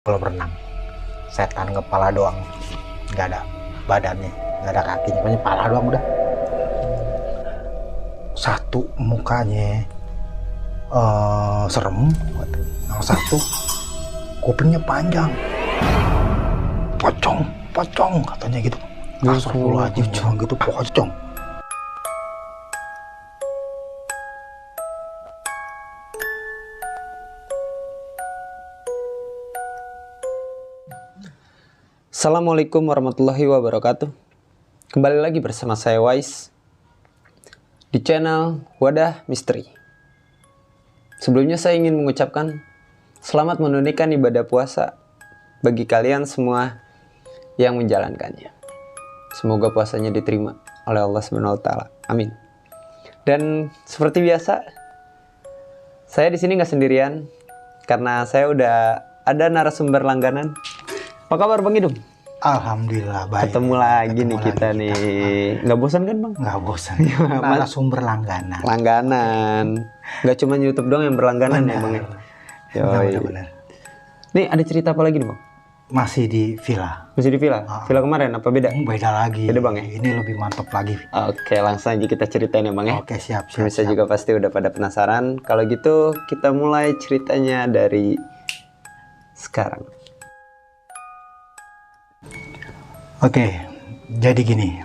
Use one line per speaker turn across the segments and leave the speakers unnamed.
kalau berenang. Setan kepala doang, nggak ada badannya, nggak ada kakinya, pokoknya kepala doang udah. Satu mukanya serem, yang satu kupingnya panjang, pocong katanya gitu. Astagfirullahaladzim, cuma gitu pocong.
Assalamualaikum warahmatullahi wabarakatuh. Kembali lagi bersama saya Wais di channel Wadah Misteri. Sebelumnya saya ingin mengucapkan selamat menunaikan ibadah puasa bagi kalian semua yang menjalankannya. Semoga puasanya diterima oleh Allah Subhanahu wa taala. Amin. Dan seperti biasa, saya di sini nggak sendirian karena saya udah ada narasumber langganan. Apa kabar Bang Idum?
Alhamdulillah baik.
Ketemu lagi nih kita nih. Nggak bosan kan Bang?
Nggak bosan. Narasumber langganan.
Langganan. Nggak cuma YouTube doang yang berlangganan ya Bang ya?
Benar.
Nih ada cerita apa lagi nih Bang?
Masih di villa.
Masih di villa? Villa kemarin apa beda?
Beda lagi.
Beda Bang ya?
Ini lebih mantap lagi.
Oke, langsung aja kita ceritain ya Bang ya?
Oke, siap.
Pemirsa juga pasti udah pada penasaran. Kalau gitu kita mulai ceritanya dari sekarang.
Oke, jadi gini.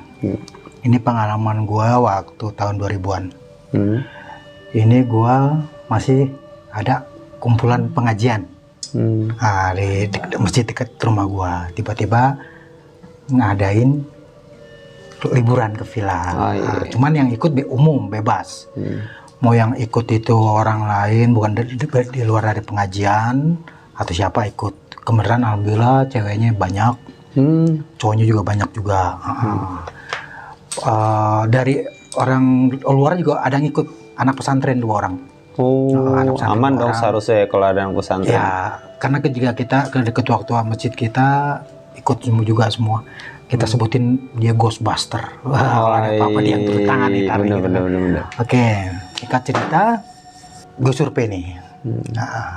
Ini pengalaman gua waktu tahun 2000-an. Ini gua masih ada kumpulan pengajian. Di masjid dekat rumah gua. Tiba-tiba ngadain liburan ke villa. Cuman yang ikut umum, bebas. Mau yang ikut itu orang lain, bukan di luar dari pengajian atau siapa ikut. Kemudian alhamdulillah ceweknya banyak. Cowoknya juga banyak juga. Dari orang luar juga ada yang ikut, anak pesantren 2 orang.
Aman dong seharusnya kalau ada anak pesantren.
Ya, karena juga kita ketua masjid kita ikut juga semua. Kita sebutin dia Ghostbuster. Kalau ada apa-apa dia yang turun tangan nih.
Bener.
Oke, singkat cerita, gue survei nih.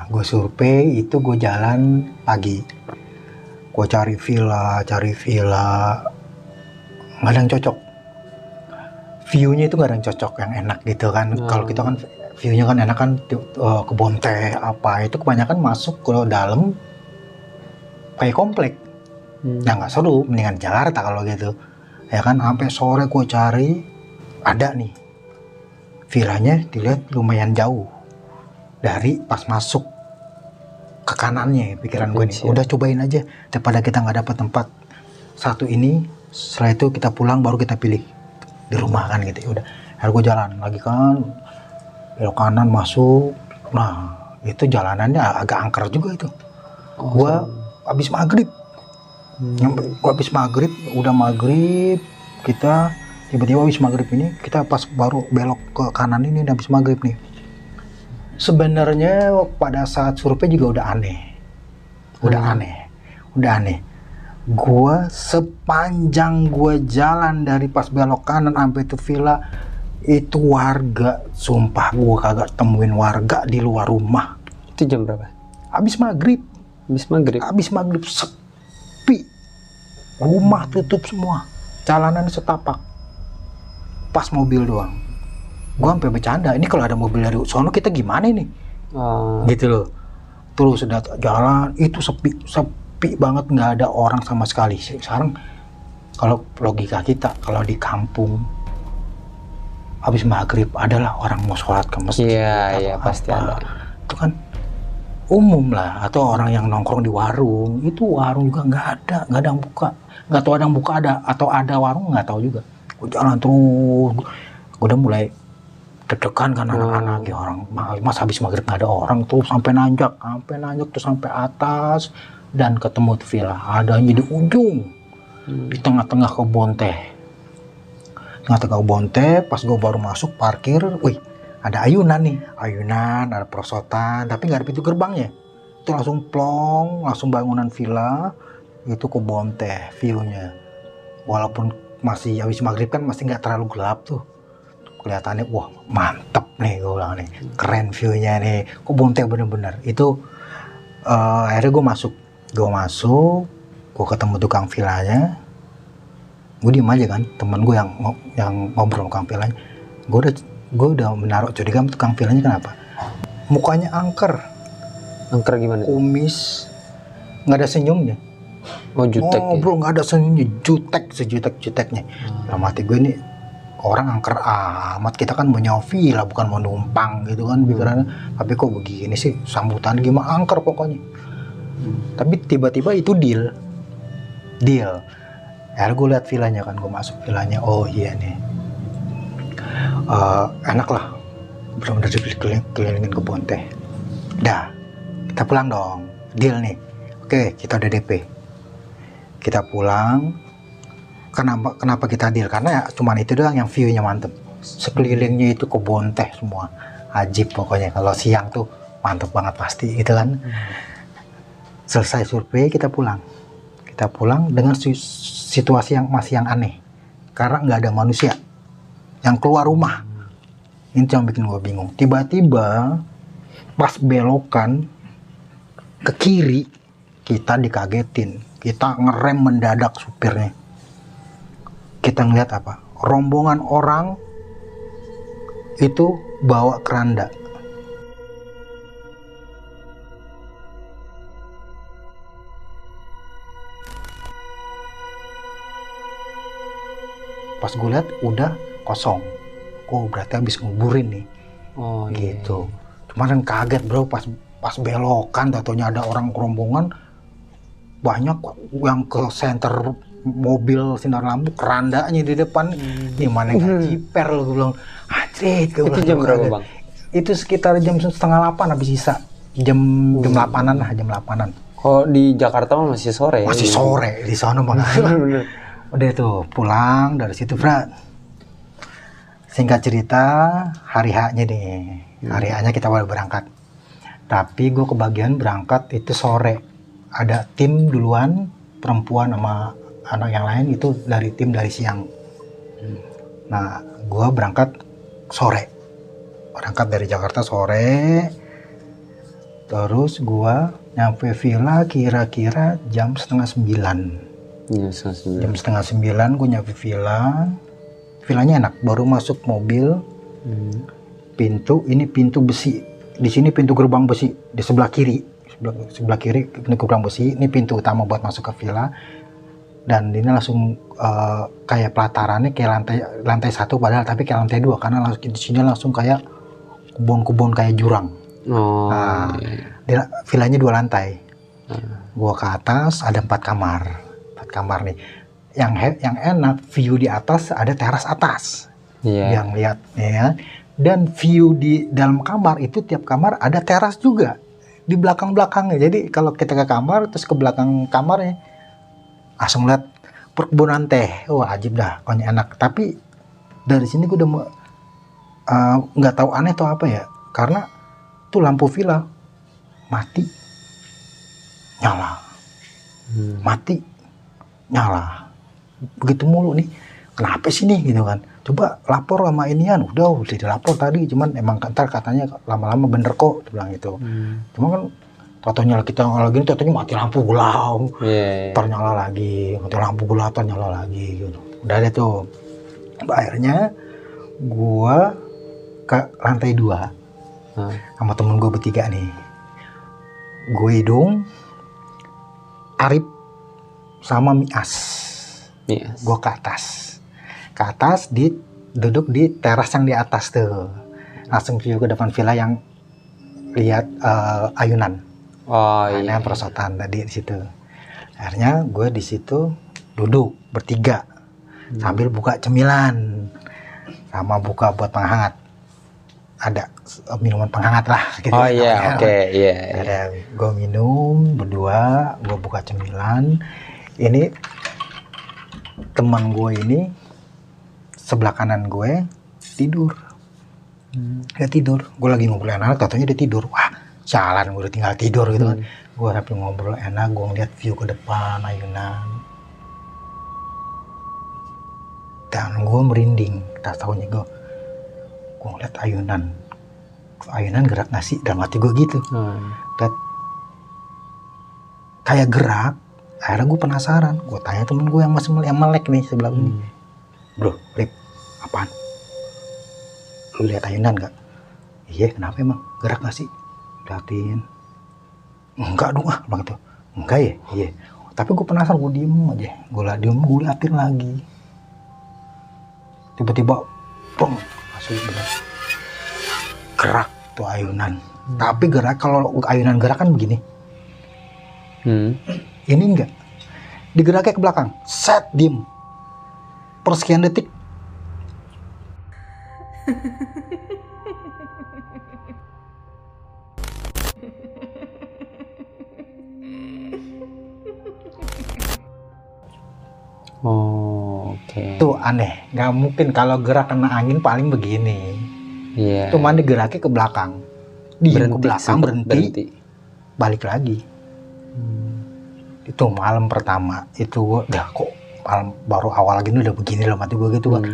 Gue survei itu gue jalan pagi. Gue cari villa, nggak ada yang cocok. View-nya itu nggak ada yang cocok, yang enak gitu kan. Kalau kita kan view-nya kan enak kan, kebun teh apa itu kebanyakan masuk ke dalam kayak komplek. Ya nggak seru, mendingan Jakarta kalau gitu. Ya kan, sampai sore gue cari, ada nih villanya, dilihat lumayan jauh dari pas masuk ke kanannya. Pikiran gue nih, udah cobain aja daripada kita nggak dapat tempat satu ini. Setelah itu kita pulang baru kita pilih di rumah kan gitu. Udah, akhirnya gue jalan lagi kan, belok kanan masuk. Nah itu jalanannya agak angker juga itu. Gue habis maghrib, udah maghrib kita tiba-tiba habis maghrib ini kita pas baru belok ke kanan ini udah habis maghrib nih. Sebenarnya pada saat survei juga udah aneh. Gua sepanjang gua jalan dari pas belok kanan sampai ke villa itu warga, sumpah gua kagak temuin warga di luar rumah.
Itu jam berapa?
Habis maghrib sepi. Rumah tutup semua. Jalanan setapak. Pas mobil doang. Gua sampai bercanda, ini kalau ada mobil dari sono kita gimana nih? Gitu loh. Terus sudah jalan itu sepi banget, nggak ada orang sama sekali. Sekarang kalau logika kita, kalau di kampung habis maghrib adalah orang mau sholat ke masjid.
Iya pasti ada.
Itu kan umum lah. Atau orang yang nongkrong di warung, itu warung juga nggak ada yang buka. Nggak tahu ada yang buka atau ada warung nggak tahu juga. Gue jalan terus, gue udah mulai deg-degan kan anak-anak ya, orang mas habis maghrib nggak ada orang tuh, sampai nanjak tuh sampai atas dan ketemu villa adanya di ujung di tengah-tengah kebun teh. Pas gue baru masuk parkir, wih ada ayunan, ada perosotan tapi nggak ada pintu gerbangnya. Itu langsung plong, langsung bangunan villa itu kebun teh view-nya. Walaupun masih habis maghrib kan masih nggak terlalu gelap tuh. Kelihatannya wah mantep nih, gue bilang nih keren view-nya nih, kebun teh bener-bener itu. Akhirnya gue masuk Gue masuk, gue ketemu tukang villanya, gue diem aja kan, teman gue yang ngobrol sama tukang villanya. Gue udah menaruh curiga sama tukang villanya. Kenapa? Mukanya angker,
Angker gimana?
kumis, nggak ada senyumnya.
Oh, jutek ya?
Ngobrol nggak ada senyumnya, sejutek-juteknya. Dalam hati gue ini orang angker amat, kita kan mau nyawa villa bukan mau numpang gitu kan pikirannya. Tapi kok begini sih sambutan, gimana angker pokoknya. Tapi tiba-tiba itu deal. Akhirnya gue lihat villanya kan, gue masuk villanya. Oh iya nih, enak lah, bener-bener dikelilingin kebun teh. Dah, kita pulang dong, deal nih. Oke, kita udah DP, kita pulang. Kenapa kita deal? Karena ya cuman itu doang yang view-nya mantep. Sekelilingnya itu kebun teh semua, ajib pokoknya. Kalau siang tuh mantep banget pasti gitu kan. Selesai survei, kita pulang dengan situasi yang masih yang aneh, karena nggak ada manusia yang keluar rumah. Ini yang bikin gue bingung. Tiba-tiba pas belokan ke kiri, kita dikagetin. Kita ngerem mendadak supirnya. Kita ngeliat apa? Rombongan orang itu bawa keranda. Pas gue lihat udah kosong. Oh, berarti habis nguburin nih.
Oh,
gitu. Cuman kan kaget bro, pas belokan, tatonya ada orang rombongan banyak yang ke center mobil sinar lampu, kerandanya di depan. Gimana nggak jiper lo, gue bilang. Anjrit, gue bilang.
Itu jam berapa bang?
Itu sekitar jam 7:30 habis sisa. Jam 8-an lah, jam 8-an.
Oh, di Jakarta mah masih sore ya?
Masih sore di sana bang. Udah tuh pulang dari situ, Brat. Singkat cerita, hari H-nya nih. Hari H-nya kita baru berangkat. Tapi gue kebagian berangkat itu sore. Ada tim duluan, perempuan sama anak yang lain itu dari tim dari siang. Nah, gue berangkat sore. Berangkat dari Jakarta sore. Terus gue nyampe villa kira-kira jam 8:30. Jam 8:30 gue nyampe villa. Villanya enak, baru masuk mobil. Pintu besi. Di sini pintu gerbang besi di sebelah kiri. Sebelah kiri pintu gerbang besi. Ini pintu utama buat masuk ke villa. Dan ini langsung kayak pelatarannya kayak lantai 1 padahal tapi kayak lantai 2 karena di sini langsung kayak kebun-kebun kayak jurang.
Oh.
Nah, villanya 2 lantai. Gua ke atas ada 4 kamar. 4 kamar nih. Yang enak view di atas, ada teras atas. Yang lihat ya. Dan view di dalam kamar itu tiap kamar ada teras juga di belakang-belakangnya. Jadi kalau kita ke kamar terus ke belakang kamarnya langsung lihat perkebunan teh. Wah, ajib dah, pokoknya enak. Tapi dari sini gue udah nggak tahu aneh atau apa ya, karena tuh lampu villa mati nyala, mati nyala, begitu mulu nih. Kenapa sih nih gitu kan? Coba lapor sama inian. Udah dilapor tadi, cuman emang ntar katanya lama-lama bener kok, dia bilang gitu. Cuma kan totonya kita lagi totonya mati lampu gelap, ternyala lagi, mati lampu gelap ternyala lagi gitu. Udah deh tuh. Akhirnya gua ke lantai 2 sama temen gue bertiga nih. Gue Hidung, Arif sama Mias. Gue ke atas duduk di teras yang di atas tuh, langsung view ke depan villa yang lihat ayunan. Yang perosotan tadi di situ. Akhirnya gue di situ duduk bertiga sambil buka cemilan sama buka buat penghangat. Ada minuman penghangat lah gitu. Ada gue minum berdua, gue buka cemilan. Ini teman gue ini sebelah kanan gue tidur. Dia tidur. Gue lagi ngobrol enak, katanya dia tidur. Wah, jalan gue udah tinggal tidur gitu kan. Gue sambil ngobrol enak, gue ngeliat view ke depan ayunan. Dan gue merinding. Tak tahunya gue ngeliat ayunan gerak nggak sih, dalam hati gue gitu. kayak gerak. Akhirnya gue penasaran, gue tanya temen gue yang masih melek nih sebelah ini, bro, Rip, apaan? Lu lihat ayunan gak? Iya, kenapa emang? Gerak gak sih? Liatin. Enggak dong bang itu. Enggak ya? Iya. Tapi gue penasaran, gue diem aja. Gue liatin lagi. Tiba-tiba, bong, masuk bener. Gerak tuh ayunan. Tapi gerak, kalau ayunan gerak kan begini. Ini enggak. Digeraknya ke belakang. Set, diem. Persekian detik.
Oh, oke.
Tuh aneh. Nggak mungkin kalau gerak kena angin paling begini.
Iya.
Cuman digeraknya ke belakang. Diem ke belakang,
sempet
berhenti. Balik lagi. Itu malam pertama. Itu udah kok malam baru awal lagi ini udah begini loh mati gue gitu kan.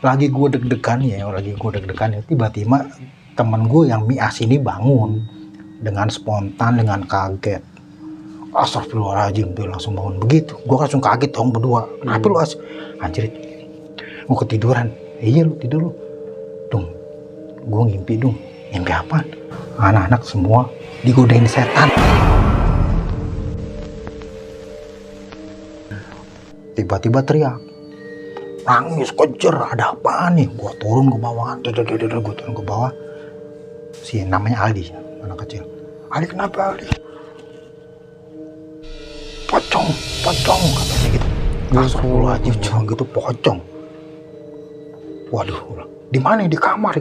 Lagi gue deg-degan ya. Tiba-tiba temen gue yang Mias ini bangun. Dengan spontan, dengan kaget. Astagfirullahaladzim, dia langsung bangun begitu. Gue langsung kaget dong berdua. Kenapa lu anjir, gue ketiduran. Iya lu tidur lu. Dung, gue ngimpi dong. Ngimpi apa? Anak-anak semua digodain setan. Tiba-tiba teriak, nangis kejer, ada apaan nih? Gue turun ke bawah, gue turun ke bawah. Si namanya Aldi, anak kecil. Aldi kenapa Aldi? Pocong katanya gitu. Astagfirullahaladzim, cuma gitu pocong. Waduh, di mana? Di kamar.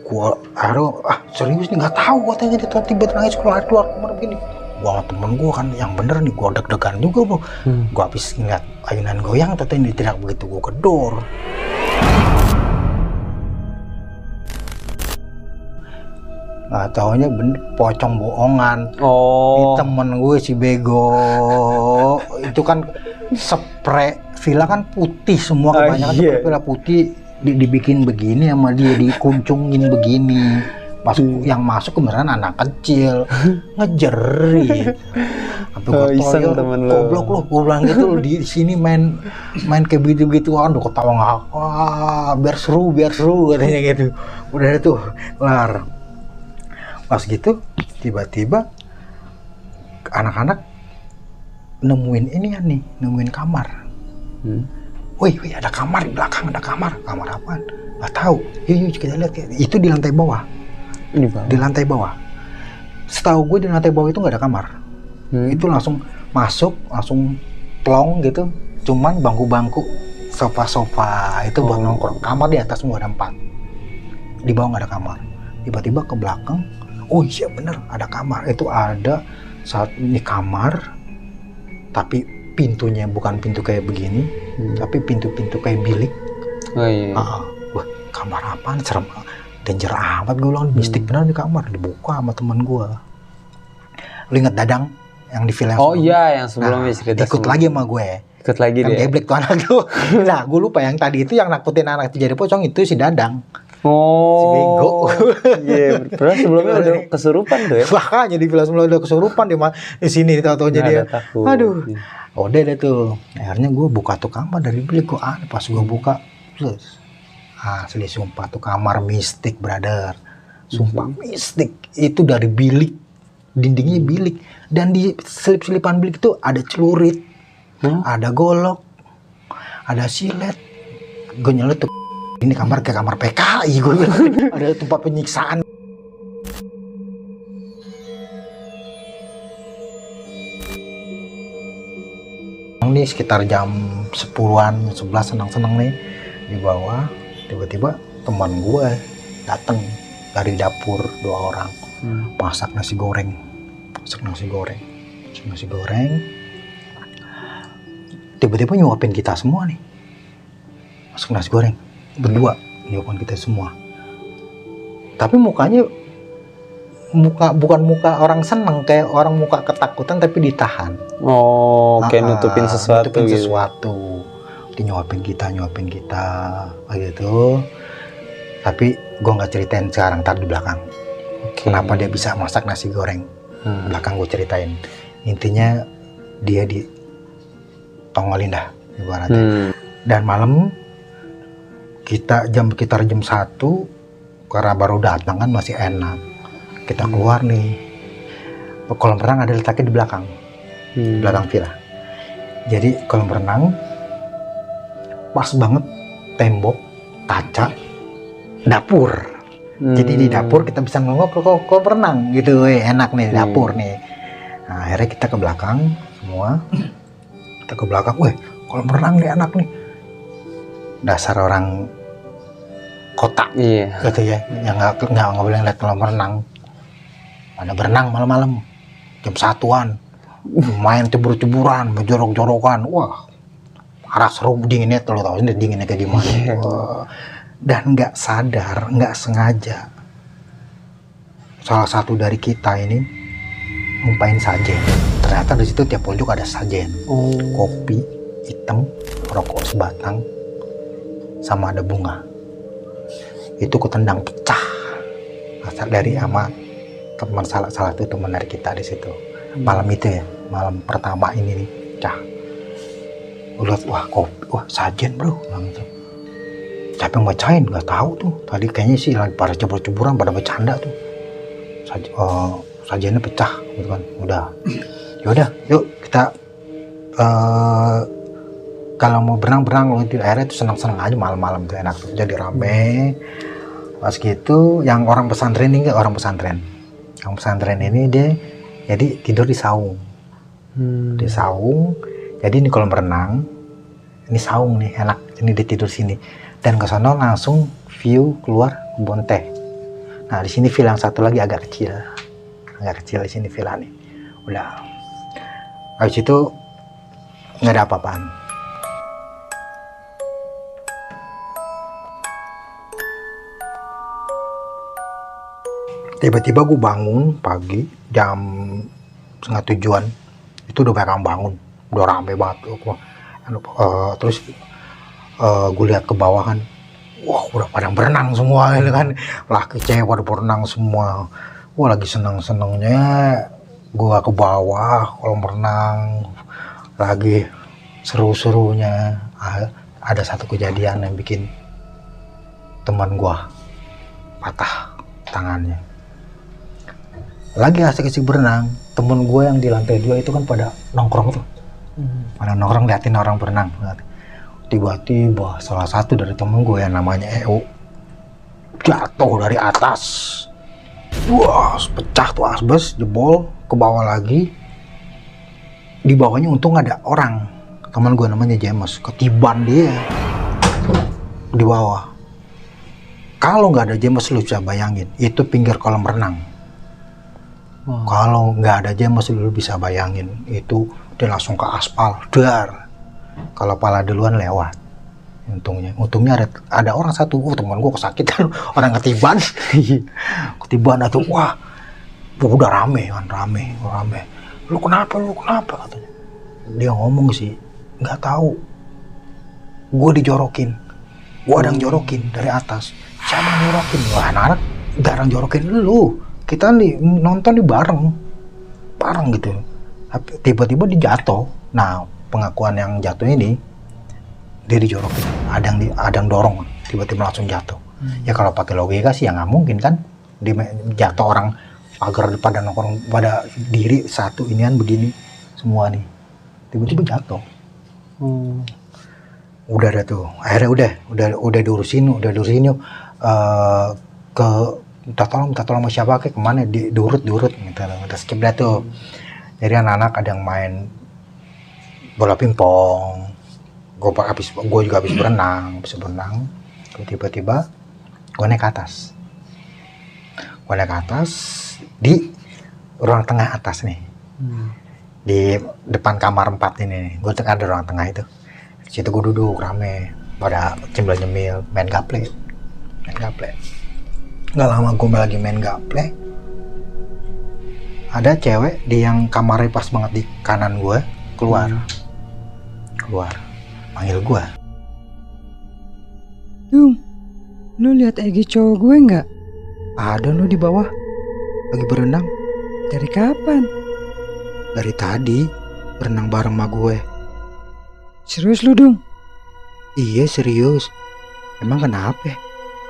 Gua akhirnya serius nih nggak tahu, gua tanya dia tiba-tiba nangis keluar kamar begini. Gua sama temen gua kan yang bener nih, gua deg-degan juga bro. Gua habis ngeliat ayunan goyang, tapi tidak begitu gua kedor. Nggak taunya bener pocong bohongan. Ini temen gue si bego itu kan spray villa kan putih semua, kebanyakan villa putih dibikin begini sama dia, dikuncungin begini. Pas yang masuk beneran anak kecil ngejerit. Sampai gue tanya, goblok lu, gue bilang gitu lu di sini main kayak begitu, aduh ketawa ngakak, biar seru katanya gitu. Udah itu kelar. Pas gitu tiba-tiba anak-anak nemuin kamar. Wih, ada kamar di belakang, ada kamar apaan? Gak tahu. Yuk kita lihat. Itu di lantai bawah. Di lantai bawah. Setahu gue di lantai bawah itu nggak ada kamar. Itu langsung masuk, langsung plong gitu. Cuman bangku-bangku, sofa-sofa itu buat nongkrong. Kamar di atas semua ada 4. Di bawah nggak ada kamar. Tiba-tiba ke belakang. Oh iya bener, ada kamar. Itu ada saat ini kamar, tapi pintunya bukan pintu kayak begini, tapi pintu-pintu kayak bilik.
Oh iya.
Wah, kamar apaan? Serem, danger amat gue bilang. Mistik bener di kamar. Dibuka sama temen gue. Lu inget Dadang yang di film?
Oh iya, yang sebelumnya cerita.
Ikut lagi sama gue.
Ikut lagi
kan dia. Geblek tuh anak tuh. Nah, gue lupa yang tadi itu yang nakutin anak itu jadi pocong itu si Dadang. Si bego.
Iya, padahal sebelumnya udah kesurupan tuh ya.
Makanya di film sebelumnya udah kesurupan di sini tahu-tahu jadi. Aduh. Udah deh tuh. Akhirnya gue buka tuh kamar dari bilik, gue pas gue buka terus. Asli sumpah tuh kamar mistik, brother. Sumpah mistik. Itu dari bilik. Dindingnya bilik, dan di selip-selipan bilik itu ada celurit. Ada golok. Ada silet. Gue nyelet tuh. Ini kamar kayak kamar PKI gue bilang. Ada tempat penyiksaan. Nih sekitar jam 10-an, 11 senang-senang nih di bawah. Tiba-tiba teman gue datang dari dapur, 2 orang. Masak nasi goreng. Tiba-tiba nyuapin kita semua nih. Masak nasi goreng. Berdua nyuapin kita semua. Tapi mukanya bukan muka orang seneng, kayak orang muka ketakutan tapi ditahan.
Kayak nutupin sesuatu.
Dia nyuapin kita gitu. Tapi gue nggak ceritain sekarang, ntar di belakang. Kenapa dia bisa masak nasi goreng? Belakang gue ceritain. Intinya dia ditongolin dah ibaratnya. Dan malam kita sekitar jam 1 karena baru datang kan masih enak. Kita keluar nih. Kolam renang ada letaknya di belakang. Belakang villa. Jadi kolam renang pas banget tembok kaca dapur. Jadi di dapur kita bisa nongol ke kolam renang gitu, enak nih dapur nih. Nah, akhirnya kita ke belakang semua. Kita ke belakang, kolam renang nih enak nih. Dasar orang kota gitu ya, yang nggak boleh lihat kolam renang. Ada berenang malam-malam jam 1-an, main cebur-ceburan, menjorok-jorokan. Wah, parah seru, dinginnya tuh, lo tau ini dinginnya kayak gimana. Dan nggak sadar, nggak sengaja, salah satu dari kita ini ngumpain sajen. Ternyata di situ tiap pojok ada sajen, kopi hitam, rokok sebatang, sama ada bunga. Itu kutendang pecah asal dari ama teman salah satu teman dari kita di situ. Malam itu ya, malam pertama ini nih, pecah. Udah, wah sajen bro, langsung. Siapa yang bacain? Nggak tahu tuh. Tadi kayaknya sih lagi pada cebur-ceburan, pada bercanda tuh. Sajennya pecah, gitu kan. Udah. Yaudah, yuk kita kalau mau berenang di airnya tuh senang-senang aja malam-malam tuh, enak tuh. Jadi rame. Pas gitu, yang orang pesantren ini nggak orang pesantren. Yang pesantren ini dia jadi tidur di saung. Di saung. Jadi ini kolam renang. Ini saung nih, enak. Ini dia tidur sini. Dan ke sana langsung view keluar kebun teh. Nah, di sini villa yang satu lagi agak kecil. Agak kecil di sini villa nih. Udah. Habis itu nggak ada apa-apaan. Tiba-tiba gue bangun pagi jam 6:30-an. Itu udah banyak bangun, udah rame banget. Terus gue lihat ke bawah kan, wah udah pada berenang semua kan, laki cewek pada berenang semua. Wah lagi seneng-senengnya gue ke bawah kolam renang, lagi seru-serunya. Ada satu kejadian yang bikin teman gue patah tangannya. Lagi asik-asik berenang, temen gue yang di lantai 2 itu kan pada nongkrong tuh. Pada nongkrong liatin orang berenang. Tiba-tiba salah satu dari temen gue yang namanya EO jatuh dari atas. Wah, pecah tuh asbes, jebol ke bawah lagi. Di bawahnya untung ada orang. Temen gue namanya James, ketiban dia di bawah. Kalau nggak ada James, lu bisa bayangin, itu pinggir kolam renang. Kalau nggak ada James, lu bisa bayangin, itu dia langsung ke aspal, dar. Kalau pala duluan lewat. Untungnya ada orang satu, teman gue kesakitan, orang ketiban. Ketiban atau wah, udah rame. Lu kenapa katanya. Dia ngomong sih, nggak tahu. Gue dijorokin. Gue ada yang jorokin dari atas. Siapa yang jorokin? Wah, anak-anak jarang jorokin lu. Kita nih nonton di bareng gitu. Tiba-tiba dia jatuh. Nah, pengakuan yang jatuh ini, dia dijorokin. Ada yang dorong, tiba-tiba langsung jatuh. Ya kalau pakai logika sih ya nggak mungkin kan. Dia jatuh orang pagar pada nongkrong pada diri satu inian begini semua nih. Tiba-tiba jatuh. Udah ada tuh. Akhirnya udah diurusin yuk. Minta tolong sama siapa kemana diurut minta skip dah tuh. Jadi anak-anak ada yang main bola pingpong, gue juga habis berenang. Tiba-tiba gue naik ke atas di ruang tengah atas nih, di depan kamar 4 ini. Gue ada ruang tengah itu. Di situ gue duduk rame, pada cemil-nyemil main gaple. Nggak lama gue lagi main gaple, ada cewek di yang kamarnya pas banget di kanan gue keluar manggil gue.
Dung, lu lihat Egi cowok gue nggak?
Ada lu di bawah lagi berenang.
Dari kapan?
Dari tadi. berenang bareng sama gue.
Serius lu, Dung?
Iya serius. Emang kenapa?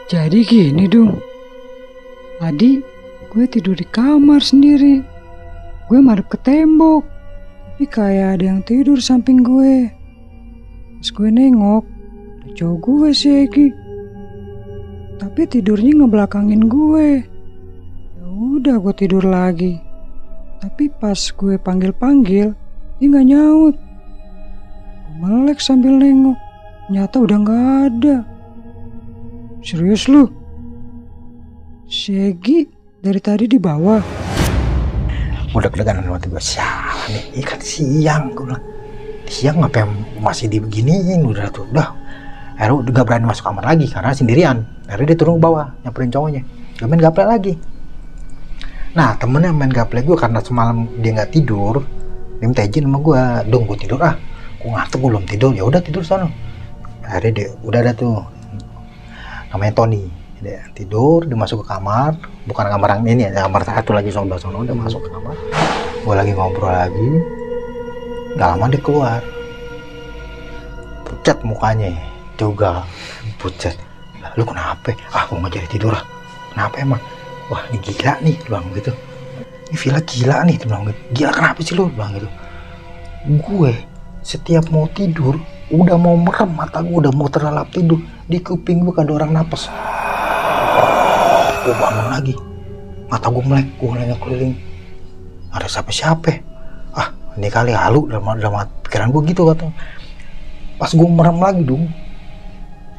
Jadi gini, Dung. Tadi gue tidur di kamar sendiri. Gue madep ke tembok. Tapi kayak ada yang tidur samping gue. Pas gue nengok, ada cowok gue si Egi. Tapi tidurnya ngebelakangin gue. Ya udah gue tidur lagi. Tapi pas gue panggil-panggil, dia nggak nyaut. Gue melek sambil nengok. Ternyata udah nggak ada. Serius lu? Si Egi dari tadi di bawah.
Udah deg-degan waktu gue. Sialan nih, ikan siang. Gue bilang, siang ngapain masih dibeginiin. Udah. Akhirnya udah gak berani masuk kamar lagi karena sendirian. Akhirnya dia turun ke bawah, nyamperin cowoknya. Dia main gaple lagi. Nah temennya main gaple gue karena semalam dia gak tidur. Dia minta izin sama gue. Dong gue tidur ah. Gue ngantuk, gue belum tidur. Ya udah tidur sana. Akhirnya dia udah ada tuh. Namanya Tony. Dia tidur, dia masuk ke kamar. Bukan kamar yang ini ya, kamar satu lagi sono. Dia masuk ke kamar. Gue lagi ngobrol lagi. Gak lama dia keluar. Pucat mukanya juga. Pucat. Lu kenapa? Ah gue gak jadi tidur ah. Kenapa emang? Wah ini gila nih, bilang gitu. Ini villa gila nih, bilang gitu. Gila kenapa sih lu, bilang gitu. Gue setiap mau tidur, udah mau merem, mata gue udah mau terlelap tidur, di kuping gue ada orang napas. Gue bangun lagi, mata gue melek, gue nanya keliling, ada siapa-siapa? Ah ini kali halu dalam pikiran gue gitu kata. Pas gue merem lagi dong,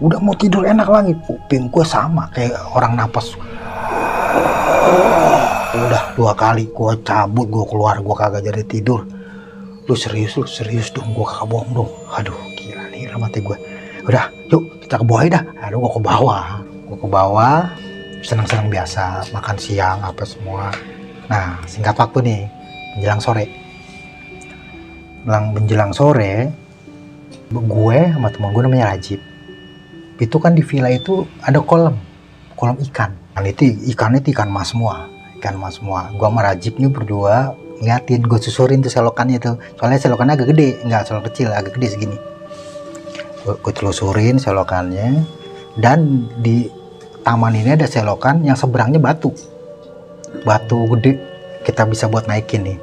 udah mau tidur enak lagi, kuping gue sama kayak orang napas. Udah 2 kali gue cabut, gue keluar, gue kagak jadi tidur. Lu serius dong, gue kagak bohong dong. Aduh gila nih mati gue. Udah yuk kita ke bawah dah. Aduh gue ke bawah senang-senang biasa, makan siang apa semua. Nah singkat waktu nih menjelang sore gue sama teman gue namanya Rajib. Itu kan di villa itu ada kolam ikan. Dan itu ikannya ikan mas semua. Gue sama Rajib nih berdua ngeliatin, gue susurin tuh selokannya tuh. Soalnya selokannya agak gede, enggak selok kecil, agak gede segini. Gue telusurin selokannya. Dan di taman ini ada selokan yang seberangnya batu gede. Kita bisa buat naikin nih.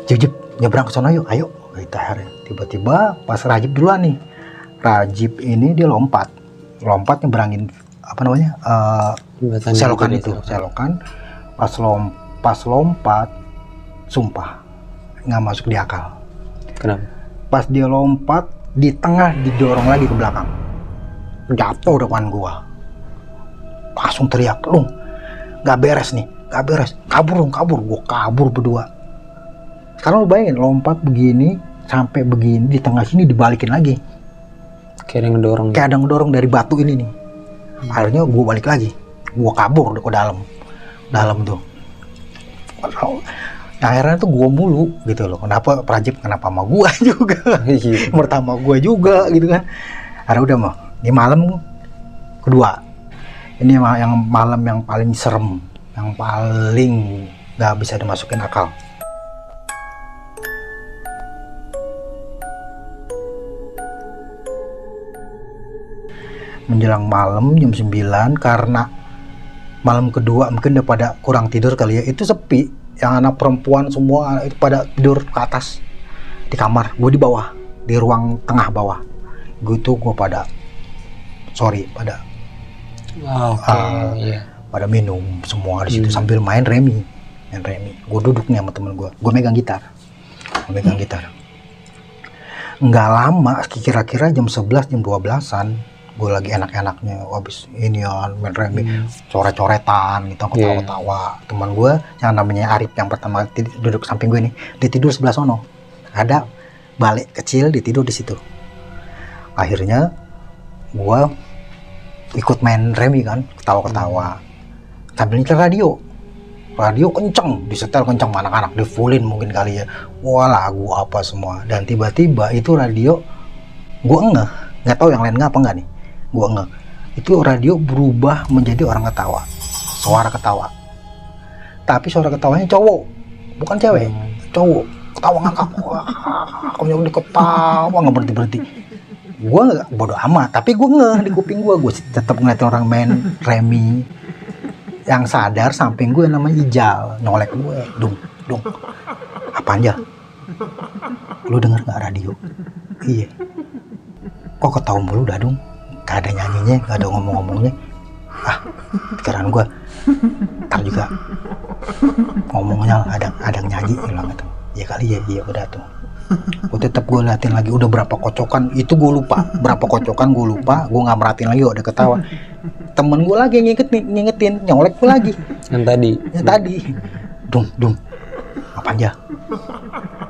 Jip nyebrang ke sana yuk, ayo. Kita tiba-tiba pas Rajib duluan nih. Rajib ini dia lompat nyebrangin apa namanya selokan itu. Selokan pas lompat sumpah nggak masuk di akal.
Kenapa?
Pas dia lompat di tengah didorong lagi ke belakang, jatuh depan gua. Langsung teriak, lu nggak beres, kabur. Gua kabur berdua. Sekarang lu bayangin lompat begini sampai begini di tengah sini dibalikin lagi.
Kayak ada yang ngedorong
dari batu ini nih. Akhirnya gua balik lagi, gua kabur ke dalam tuh. Nah, akhirnya tuh gue mulu gitu loh. Kenapa sama gue juga? Pertama gue juga gitu kan. Akhirnya udah mah. Ini malam kedua. Ini yang malam yang paling serem, yang paling gak bisa dimasukin akal. Menjelang malam jam 9 karena malam kedua mungkin udah pada kurang tidur kali ya. Itu sepi. Yang anak perempuan semua itu pada tidur ke atas di kamar, gue di bawah, di ruang tengah bawah. Gue pada pada minum semua di situ sambil main remi. Gue duduk nih sama temen gue megang gitar. Nggak lama, kira-kira jam 11 jam 12-an gue lagi enak-enaknya habis ini ya main remi, coret-coretan gitu, ketawa-tawa. Teman gue yang namanya Arif yang pertama duduk samping gue nih, dia tidur sebelah sono, ada balik kecil, dia tidur di situ. Akhirnya gue ikut main remi kan, ketawa-ketawa sambil nyetel radio kenceng, disetel kenceng, anak-anak di fullin mungkin kali ya, wah lagu apa semua. Dan tiba-tiba itu radio gue nggak tahu yang lain nggak apa enggak nih, gue itu radio berubah menjadi orang ketawa, suara ketawa, tapi suara ketawanya cowok bukan cewek, cowok ketawa ngakak. Wah, akunya udah ketawa nggak berhenti. Gue nggak bodo amat, tapi gue ngeh di kuping gue tetap ngeliatin orang main remi. Yang sadar samping gue namanya Ijal, nyolek gue, dung, apaan Jal? Lu denger nggak radio? Iya. Kok ketawa mulu dah dong? Gak ada nyanyinya, gak ada ngomong-ngomongnya. Pikiran gue, ntar juga ngomongnya ada nyanyi bilang gitu. Ya kali ya, iya udah tuh. Gue tetap gue liatin lagi, udah berapa kocokan itu gue lupa, gue nggak merhatiin lagi, udah ketawa. Temen gue lagi ngingetin, nyolek gue lagi.
Yang tadi.
Dung, apa aja?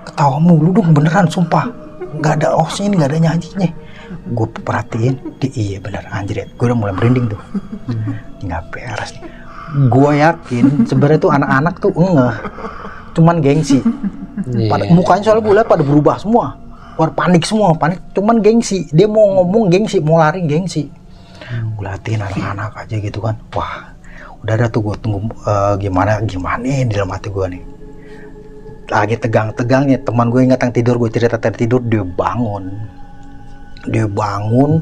Ketawa mulu dong, beneran sumpah. Nggak ada osnya, nggak ada nyanyinya. Gue perhatiin, iya bener anjir, gue udah mulai merinding tuh. Nggak beres nih. Gue yakin sebenarnya tuh anak-anak tuh enggak, cuman gengsi. Mukanya soalnya gue liat pada berubah semua, panik, cuman gengsi. Dia mau ngomong gengsi, mau lari gengsi. Gue liatin anak-anak aja gitu kan. Wah, udah ada tuh gue tunggu gimana nih di dalam hati gue nih. Lagi tegang-tegangnya, teman gue ingat yang tidur, gue cerita tidur, dia bangun,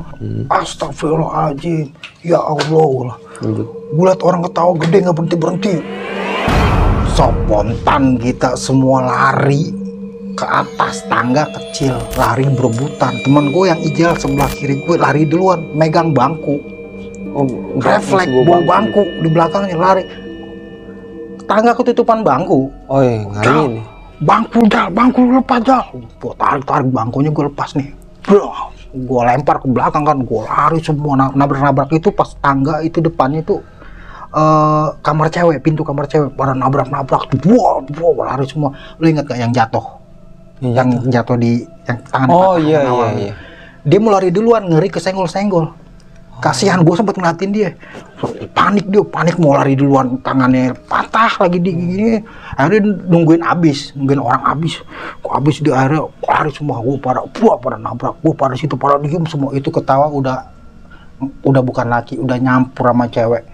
astagfirullahaladzim, ya Allah. Gue liat orang ketawa gede nggak berhenti. Spontan kita semua lari ke atas tangga kecil, lari berebutan. Teman gue yang Ijal sebelah kiri gue lari duluan, megang bangku, refleks bawa bangku di belakangnya lari. Tangga ketutupan bangku.
Oh iya, ngari nih.
Bangku lepas Jal. Gue tarik bangkunya, gue lepas nih. Gue lempar ke belakang kan, gue lari semua nabrak itu pas tangga itu depannya itu kamar cewek, pintu kamar cewek pada nabrak, wah lari semua. Lu inget gak yang jatuh? Yang jatuh di yang tangan.
Oh iya.
Dia mau lari duluan, ngeri kesenggol. Kasihan, gue sempet ngeliatin dia. Panik mau lari duluan, tangannya patah lagi di gini. Akhirnya nungguin orang abis. Kok abis dia akhirnya lari semua, gue pada nabrak, gue pada situ pada diem semua. Itu ketawa udah bukan laki, udah nyampur sama cewek.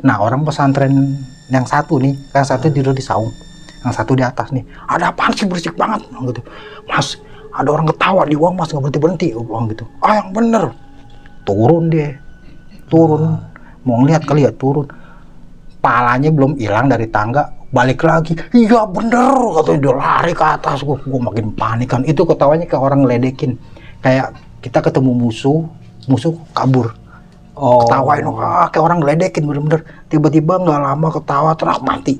Nah, orang pesantren yang satu tidur di saung, yang satu di atas nih. Ada apaan sih berisik banget gitu. Mas, ada orang ketawa di uang mas, nggak berhenti uang gitu. Yang bener. Turun, mau ngeliat kali ya, turun. Palanya belum hilang dari tangga, balik lagi. Iya bener, katanya dia lari ke atas. Gue makin panik kan. Itu ketawanya kayak orang ngeledekin, kayak kita ketemu musuh kabur. Ketawain, kayak orang ngeledekin bener-bener. Tiba-tiba nggak lama ketawa, terak mati.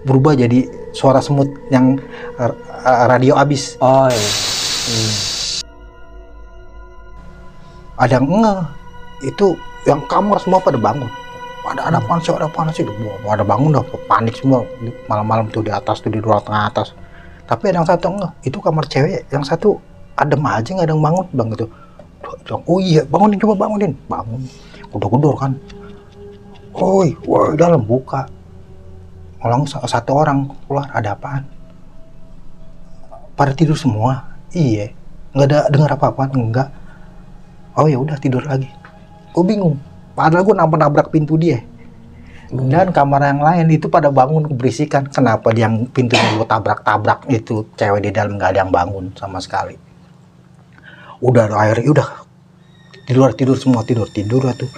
Berubah jadi suara semut yang radio abis.
Oh iya.
Ada yang itu yang kamar semua pada bangun. Ada apaan sih, pada bangun dah, panik semua. Malam-malam tuh di atas tuh, di ruang tengah atas. Tapi ada yang satu itu kamar cewek, yang satu adem aja nggak ada yang bangun bang gitu. Oh iya, bangun, gedor kan. Woi, dalam buka. Satu orang keluar, ada apaan? Pada tidur semua. Iya, nggak ada dengar apa-apa, enggak. Oh ya udah tidur lagi. Gue bingung. Padahal gue nabrak pintu dia. Dan kamar yang lain itu pada bangun keberisikan. Kenapa yang pintunya gue tabrak itu cewek di dalam nggak ada yang bangun sama sekali. Udah akhirnya udah tidur semua tidur tuh.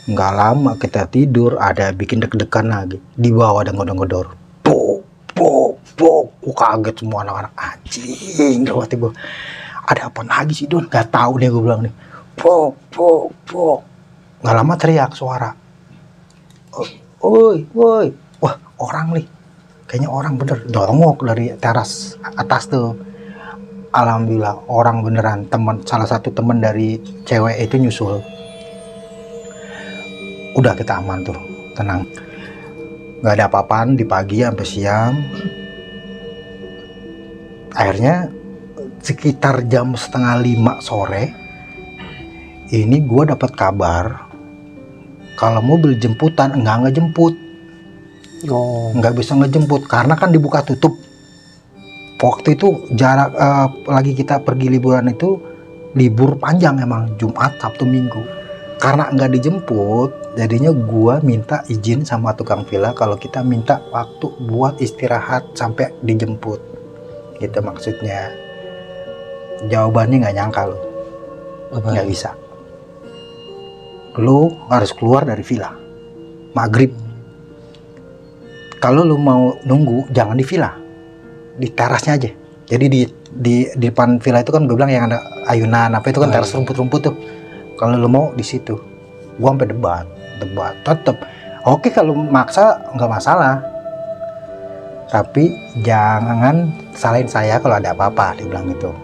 Nggak lama kita tidur ada bikin deg-degan lagi. Di bawah ada ngodor-ngodor. Gue kaget semua anak-anak, anjing. Dalam hati gue, ada apa lagi sih Don? Gak tahu deh, gue bilang nih. Nggak lama teriak suara. Woi. Wah, orang nih. Kayaknya orang bener. Dongok dari teras atas tuh. Alhamdulillah, orang beneran. Salah satu teman dari cewek itu nyusul. Udah kita aman tuh, tenang. Nggak ada apa-apaan di pagi sampai siang. Akhirnya sekitar jam 4:30 sore, ini gue dapat kabar kalau mobil jemputan nggak ngejemput. Nggak bisa ngejemput karena kan dibuka tutup. Waktu itu jarak lagi kita pergi liburan itu libur panjang emang, Jumat, Sabtu, Minggu. karena nggak dijemput, jadinya gua minta izin sama tukang villa kalau kita minta waktu buat istirahat sampai dijemput. Gitu maksudnya. Jawabannya nggak nyangka lu,
Apa?
nggak bisa. Lu harus keluar dari villa maghrib. Kalau lu mau nunggu, jangan di villa, di terasnya aja. Jadi di depan villa itu kan gue bilang yang ada ayunan apa itu kan teras rumput-rumput tuh. Kalau lu mau di situ, gua sampai debat, tetep. Oke kalau maksa nggak masalah, tapi jangan salahin saya kalau ada apa-apa, dia bilang gitu.